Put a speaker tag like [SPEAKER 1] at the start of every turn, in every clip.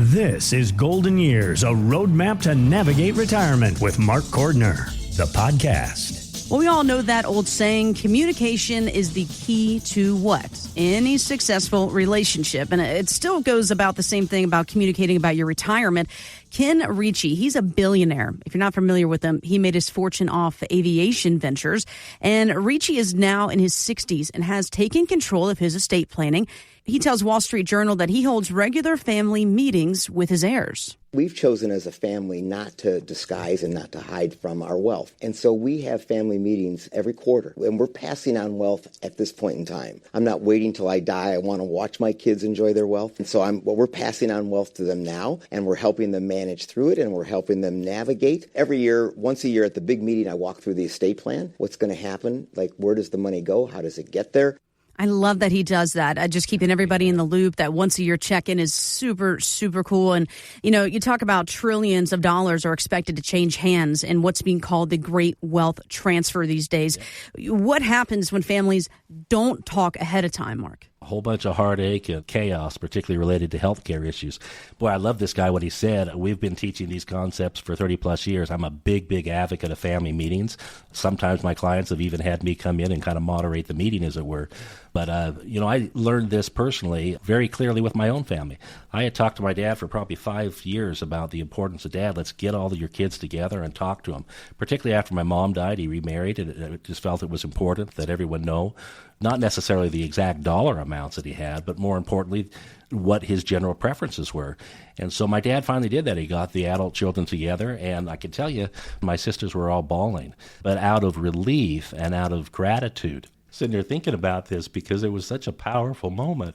[SPEAKER 1] This is Golden Years, a roadmap to navigate retirement with Mark Cordner, the podcast.
[SPEAKER 2] Well, we all know that old saying, communication is the key to what? Any successful relationship. And it still goes about the same thing about communicating about your retirement. Ken Ricci, he's a billionaire. If you're not familiar with him, he made his fortune off aviation ventures. And Ricci is now in his 60s and has taken control of his estate planning. He tells Wall Street Journal that he holds regular family meetings with his heirs.
[SPEAKER 3] We've chosen as a family not to disguise and not to hide from our wealth. And so we have family meetings every quarter, and we're passing on wealth at this point in time. I'm not waiting till I die. I want to watch my kids enjoy their wealth. And so we're passing on wealth to them now, and we're helping them manage through it, and we're helping them navigate. Every year, once a year at the big meeting, I walk through the estate plan. What's going to happen? Like, where does the money go? How does it get there?
[SPEAKER 2] I love that he does that. Just keeping everybody in the loop. That once a year check-in is super, super cool. And, you know, you talk about trillions of dollars are expected to change hands in what's being called the great wealth transfer these days. Yeah. What happens when families don't talk ahead of time, Mark?
[SPEAKER 4] A whole bunch of heartache and chaos, particularly related to healthcare issues. Boy, I love this guy, what he said. We've been teaching these concepts for 30 plus years. I'm a big advocate of family meetings. Sometimes my clients have even had me come in and kind of moderate the meeting, as it were. But, I learned this personally very clearly with my own family. I had talked to my dad for probably 5 years about the importance of dad. Let's get all of your kids together and talk to them. Particularly after my mom died, he remarried, and I just felt it was important that everyone know, not necessarily the exact dollar amounts that he had, but more importantly, what his general preferences were. And so my dad finally did that. He got the adult children together, and I can tell you, my sisters were all bawling. But out of relief and out of gratitude, sitting there thinking about this because it was such a powerful moment.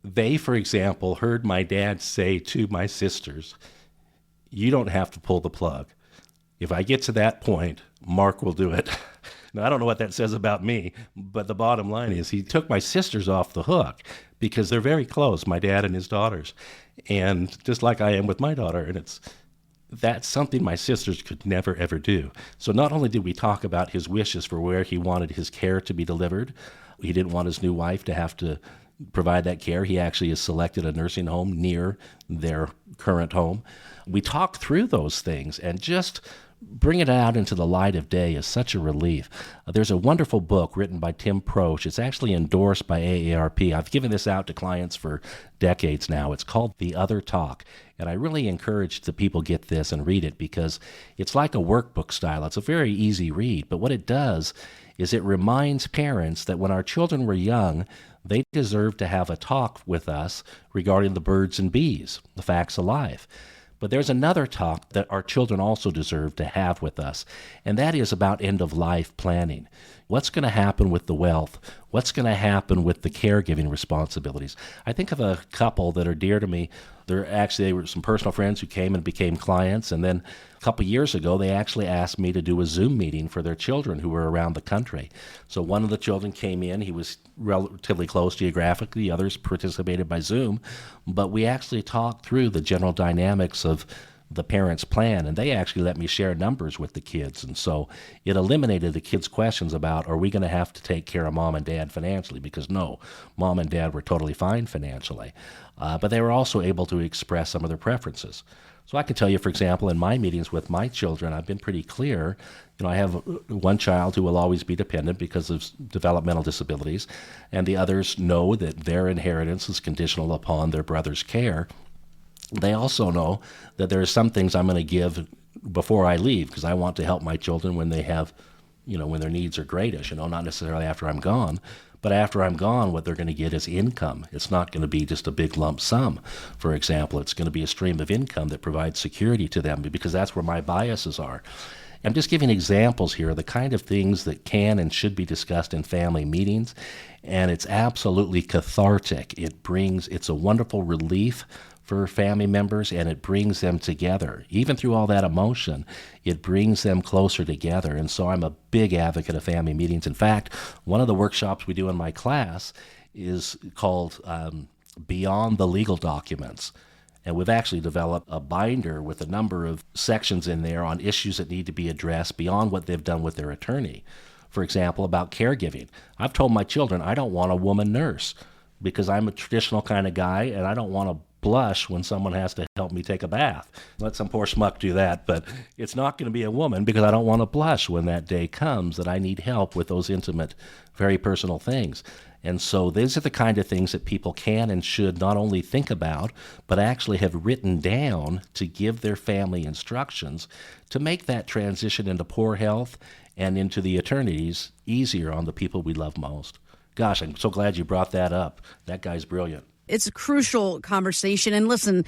[SPEAKER 4] They, for example, heard my dad say to my sisters, "You don't have to pull the plug. If I get to that point, Mark will do it." Now, I don't know what that says about me, but the bottom line is he took my sisters off the hook because they're very close, my dad and his daughters, and just like I am with my daughter, and that's something my sisters could never, ever do. So not only did we talk about his wishes for where he wanted his care to be delivered, he didn't want his new wife to have to provide that care. He actually has selected a nursing home near their current home. We talked through those things, and just bring it out into the light of day is such a relief. There's a wonderful book written by Tim Proch. It's actually endorsed by AARP. I've given this out to clients for decades now. It's called The Other Talk. And I really encourage the people get this and read it because it's like a workbook style. It's a very easy read. But what it does is it reminds parents that when our children were young, they deserve to have a talk with us regarding the birds and bees, the facts of life. But there's another talk that our children also deserve to have with us, and that is about end-of-life planning. What's going to happen with the wealth? What's going to happen with the caregiving responsibilities? I think of a couple that are dear to me. They were some personal friends who came and became clients, and then a couple years ago, they actually asked me to do a Zoom meeting for their children who were around the country. So one of the children came in. He was relatively close geographically. The others participated by Zoom. But we actually talked through the general dynamics of the parents' plan, and they actually let me share numbers with the kids. And so it eliminated the kids' questions about, are we going to have to take care of mom and dad financially? Because no, mom and dad were totally fine financially. But they were also able to express some of their preferences. So I can tell you, for example, in my meetings with my children, I've been pretty clear. I have one child who will always be dependent because of developmental disabilities, and the others know that their inheritance is conditional upon their brother's care. They also know that there are some things I'm going to give before I leave because I want to help my children when they have, when their needs are greatest, not necessarily after I'm gone. But after I'm gone, what they're going to get is income. It's not going to be just a big lump sum. For example, it's going to be a stream of income that provides security to them because that's where my biases are. I'm just giving examples here of the kind of things that can and should be discussed in family meetings, and it's absolutely cathartic. It's a wonderful relief for family members, and it brings them together. Even through all that emotion, it brings them closer together. And so I'm a big advocate of family meetings. In fact, one of the workshops we do in my class is called Beyond the Legal Documents. And we've actually developed a binder with a number of sections in there on issues that need to be addressed beyond what they've done with their attorney. For example, about caregiving. I've told my children I don't want a woman nurse because I'm a traditional kind of guy and I don't want to blush when someone has to help me take a bath. Let some poor schmuck do that, but it's not going to be a woman because I don't want to blush when that day comes that I need help with those intimate, very personal things. And so these are the kind of things that people can and should not only think about, but actually have written down to give their family instructions to make that transition into poor health and into the eternities easier on the people we love most. Gosh, I'm so glad you brought that up. That guy's brilliant.
[SPEAKER 2] It's a crucial conversation. And listen,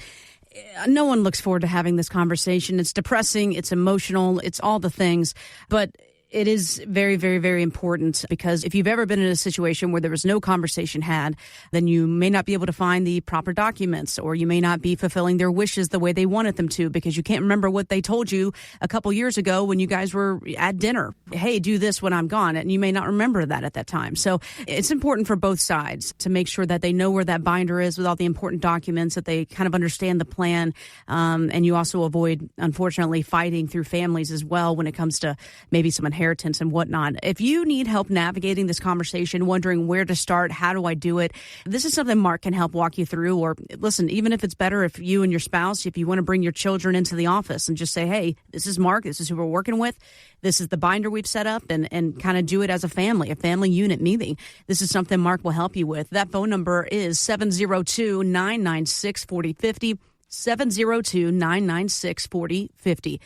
[SPEAKER 2] no one looks forward to having this conversation. It's depressing. It's emotional. It's all the things. But it is very, very, very important because if you've ever been in a situation where there was no conversation had, then you may not be able to find the proper documents, or you may not be fulfilling their wishes the way they wanted them to because you can't remember what they told you a couple years ago when you guys were at dinner. Hey, do this when I'm gone. And you may not remember that at that time. So it's important for both sides to make sure that they know where that binder is with all the important documents, that they kind of understand the plan. And you also avoid, unfortunately, fighting through families as well when it comes to maybe some inheritance and whatnot. If you need help navigating this conversation, wondering where to start, how do I do it, this is something Mark can help walk you through. Or listen, even if it's better if you and your spouse, if you want to bring your children into the office and just say, hey, this is Mark, this is who we're working with, this is the binder we've set up, and kind of do it as a family unit meeting. This is something Mark will help you with. That phone number is 702-996-4050, 702-996-4050.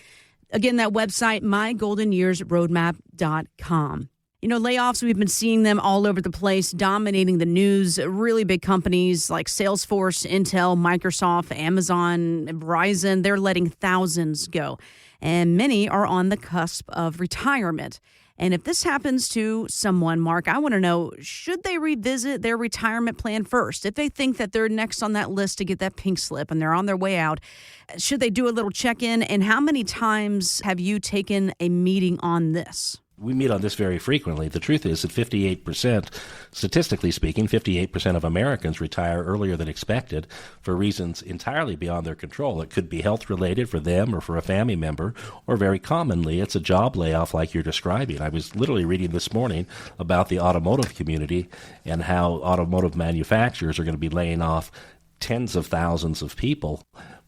[SPEAKER 2] Again, that website, mygoldenyearsroadmap.com. You know, layoffs, we've been seeing them all over the place, dominating the news. Really big companies like Salesforce, Intel, Microsoft, Amazon, Verizon, they're letting thousands go. And many are on the cusp of retirement. And if this happens to someone, Mark, I want to know, should they revisit their retirement plan first? If they think that they're next on that list to get that pink slip and they're on their way out, should they do a little check-in? And how many times have you taken a meeting on this?
[SPEAKER 4] We meet on this very frequently. The truth is that 58%, statistically speaking, 58% of Americans retire earlier than expected for reasons entirely beyond their control. It could be health-related for them or for a family member, or very commonly, it's a job layoff like you're describing. I was literally reading this morning about the automotive community and how automotive manufacturers are going to be laying off tens of thousands of people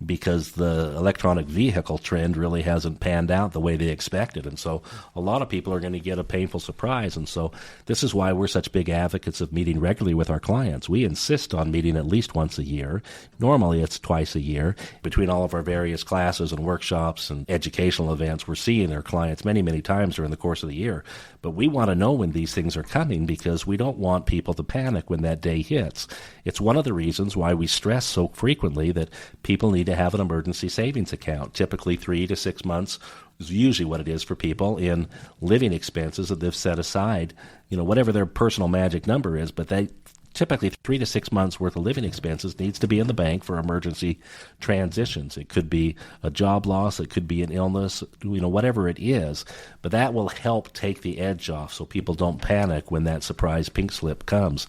[SPEAKER 4] because the electronic vehicle trend really hasn't panned out the way they expected. And so a lot of people are going to get a painful surprise. And so this is why we're such big advocates of meeting regularly with our clients. We insist on meeting at least once a year. Normally it's twice a year. Between all of our various classes and workshops and educational events, we're seeing our clients many, many times during the course of the year. But we want to know when these things are coming because we don't want people to panic when that day hits. It's one of the reasons why we stress so frequently that people need to have an emergency savings account. Typically 3 to 6 months is usually what it is for people in living expenses that they've set aside, whatever their personal magic number is, but they typically 3 to 6 months worth of living expenses needs to be in the bank for emergency transitions. It could be a job loss, it could be an illness, whatever it is, but that will help take the edge off so people don't panic when that surprise pink slip comes,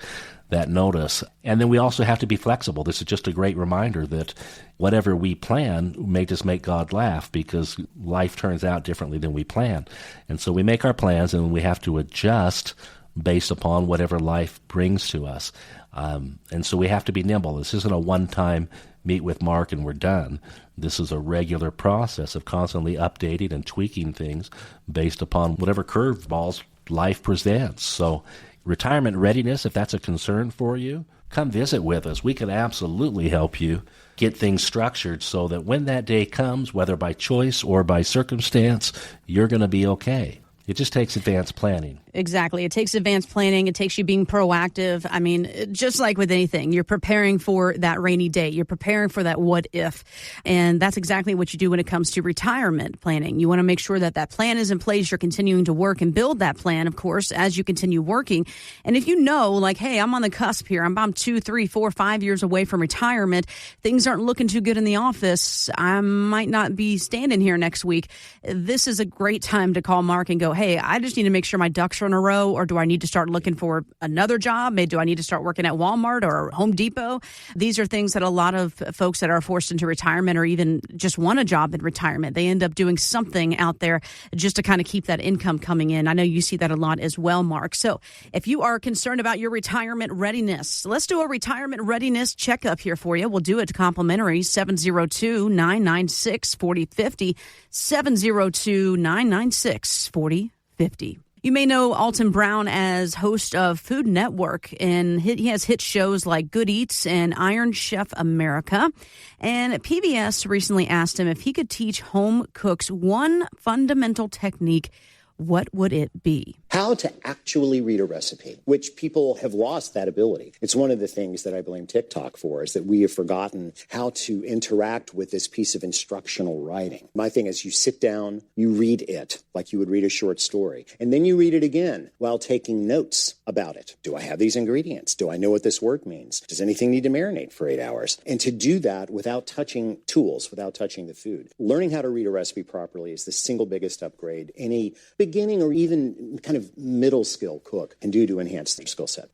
[SPEAKER 4] that notice. And then we also have to be flexible. This is just a great reminder that whatever we plan may just make God laugh because life turns out differently than we plan. And so we make our plans and we have to adjust based upon whatever life brings to us. And so we have to be nimble. This isn't a one-time meet with Mark and we're done. This is a regular process of constantly updating and tweaking things based upon whatever curveballs life presents. So retirement readiness, if that's a concern for you, come visit with us. We can absolutely help you get things structured so that when that day comes, whether by choice or by circumstance, you're going to be okay. It just takes advanced planning.
[SPEAKER 2] Exactly. It takes advanced planning. It takes you being proactive. I mean, just like with anything, you're preparing for that rainy day. You're preparing for that what if. And that's exactly what you do when it comes to retirement planning. You want to make sure that that plan is in place. You're continuing to work and build that plan, of course, as you continue working. And if you know, like, hey, I'm on the cusp here. I'm 2, 3, 4, 5 years away from retirement. Things aren't looking too good in the office. I might not be standing here next week. This is a great time to call Mark and go, go, hey, I just need to make sure my ducks are in a row, or do I need to start looking for another job? Maybe do I need to start working at Walmart or Home Depot? These are things that a lot of folks that are forced into retirement or even just want a job in retirement, they end up doing something out there just to kind of keep that income coming in. I know you see that a lot as well, Mark. So if you are concerned about your retirement readiness, let's do a retirement readiness checkup here for you. We'll do it complimentary, 702-996-4050, 702-996-4050. You may know Alton Brown as host of Food Network, and he has hit shows like Good Eats and Iron Chef America. And PBS recently asked him if he could teach home cooks one fundamental technique. What would it be?
[SPEAKER 5] How to actually read a recipe, which people have lost that ability. It's one of the things that I blame TikTok for, is that we have forgotten how to interact with this piece of instructional writing. My thing is, you sit down, you read it like you would read a short story, and then you read it again while taking notes about it. Do I have these ingredients? Do I know what this word means? Does anything need to marinate for 8 hours? And to do that without touching tools, without touching the food. Learning how to read a recipe properly is the single biggest upgrade any beginning or even kind of middle skill cook can do to enhance their skill set.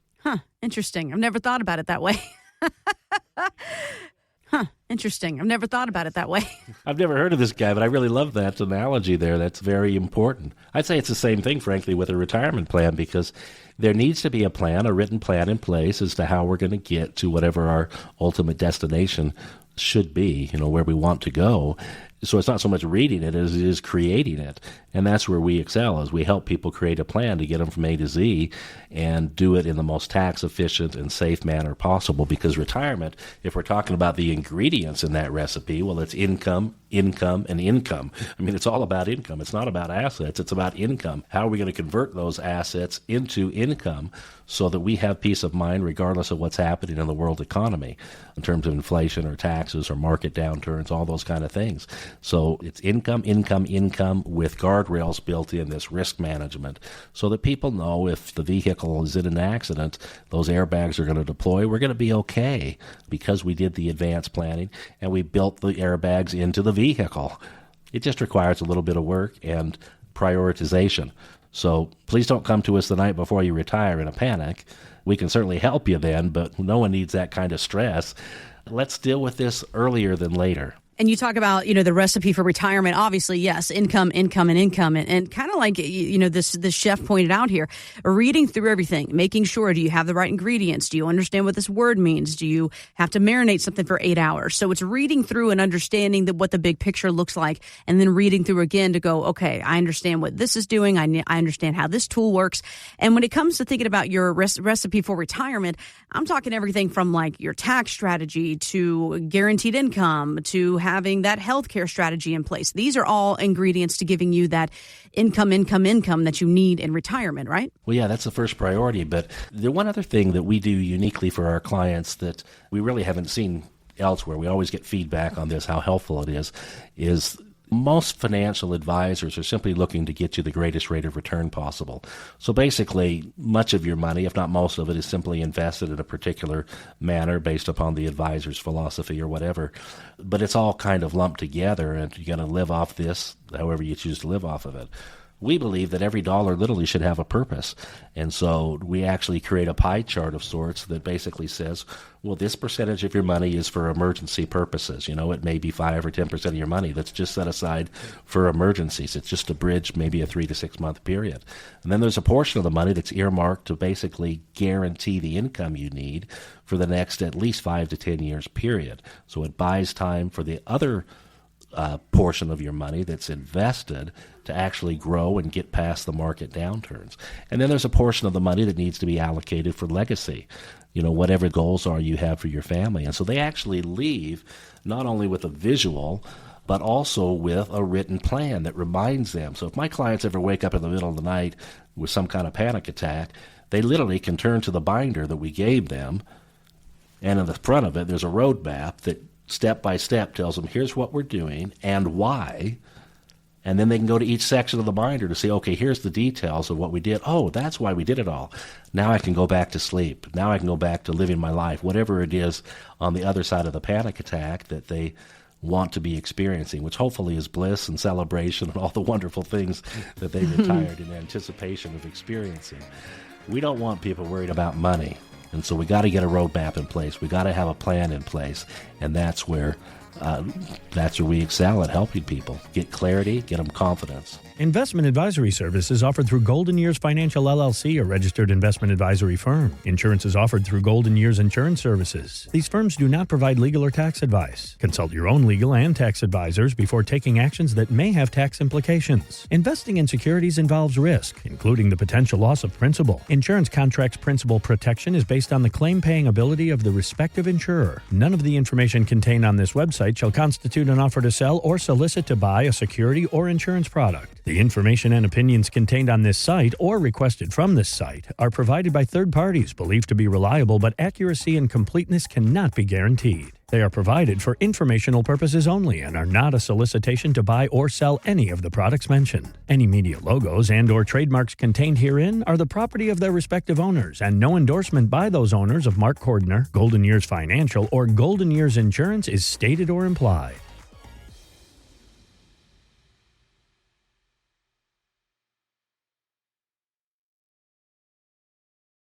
[SPEAKER 2] Interesting. I've never thought about it that way. Interesting. I've never thought about it that way.
[SPEAKER 4] I've never heard of this guy, but I really love that analogy there. That's very important. I'd say it's the same thing, frankly, with a retirement plan, because there needs to be a plan, a written plan in place as to how we're going to get to whatever our ultimate destination should be, where we want to go. So it's not so much reading it as it is creating it. And that's where we excel, is we help people create a plan to get them from A to Z and do it in the most tax efficient and safe manner possible. Because retirement, if we're talking about the ingredients in that recipe, well, it's income, income, and income. I mean, it's all about income. It's not about assets. It's about income. How are we going to convert those assets into income so that we have peace of mind regardless of what's happening in the world economy in terms of inflation or taxes or market downturns, all those kind of things. So it's income, income, income with guardrails built in, this risk management, so that people know if the vehicle is in an accident, those airbags are going to deploy. We're going to be okay because we did the advanced planning and we built the airbags into the vehicle. It just requires a little bit of work and prioritization. So please don't come to us the night before you retire in a panic. We can certainly help you then, but no one needs that kind of stress. Let's deal with this earlier than later.
[SPEAKER 2] And you talk about, the recipe for retirement. Obviously, yes, income, income, and income. And kind of like, this chef pointed out here, reading through everything, making sure, do you have the right ingredients? Do you understand what this word means? Do you have to marinate something for 8 hours? So it's reading through and understanding what the big picture looks like, and then reading through again to go, okay, I understand what this is doing. I understand how this tool works. And when it comes to thinking about your recipe for retirement, I'm talking everything from like your tax strategy to guaranteed income to having that healthcare strategy in place. These are all ingredients to giving you that income that you need in retirement, right?
[SPEAKER 4] Well, yeah, that's the first priority. But the one other thing that we do uniquely for our clients that we really haven't seen elsewhere, we always get feedback on this, how helpful it is most financial advisors are simply looking to get you the greatest rate of return possible. So basically, much of your money, if not most of it, is simply invested in a particular manner based upon the advisor's philosophy or whatever. But it's all kind of lumped together, and you're going to live off this however you choose to live off of it. We believe that every dollar literally should have a purpose. And so we actually create a pie chart of sorts that basically says, well, this percentage of your money is for emergency purposes. It may be 5 or 10% of your money that's just set aside for emergencies. It's just to bridge maybe a 3 to 6 month period. And then there's a portion of the money that's earmarked to basically guarantee the income you need for the next at least 5 to 10 years period. So it buys time for the other portion of your money that's invested to actually grow and get past the market downturns. And then there's a portion of the money that needs to be allocated for legacy, whatever goals are you have for your family. And so they actually leave not only with a visual, but also with a written plan that reminds them. So if my clients ever wake up in the middle of the night with some kind of panic attack, they literally can turn to the binder that we gave them, and in the front of it, there's a roadmap that step by step tells them, here's what we're doing and why. And then they can go to each section of the binder to say, okay, here's the details of what we did. Oh, that's why we did it all. Now I can go back to sleep. Now I can go back to living my life, whatever it is on the other side of the panic attack that they want to be experiencing, which hopefully is bliss and celebration and all the wonderful things that they retired in anticipation of experiencing. We don't want people worried about money. And so we got to get a roadmap in place. We got to have a plan in place. And that's where we excel at helping people get clarity, get them confidence.
[SPEAKER 1] Investment advisory services offered through Golden Years Financial LLC, a registered investment advisory firm. Insurance is offered through Golden Years Insurance Services. These firms do not provide legal or tax advice. Consult your own legal and tax advisors before taking actions that may have tax implications. Investing in securities involves risk, including the potential loss of principal. Insurance contracts principal protection is based on the claim-paying ability of the respective insurer. None of the information contained on this website shall constitute an offer to sell or solicit to buy a security or insurance product. The information and opinions contained on this site or requested from this site are provided by third parties believed to be reliable, but accuracy and completeness cannot be guaranteed. They are provided for informational purposes only and are not a solicitation to buy or sell any of the products mentioned. Any media logos and or trademarks contained herein are the property of their respective owners, and no endorsement by those owners of Mark Cordner, Golden Years Financial, or Golden Years Insurance is stated or implied.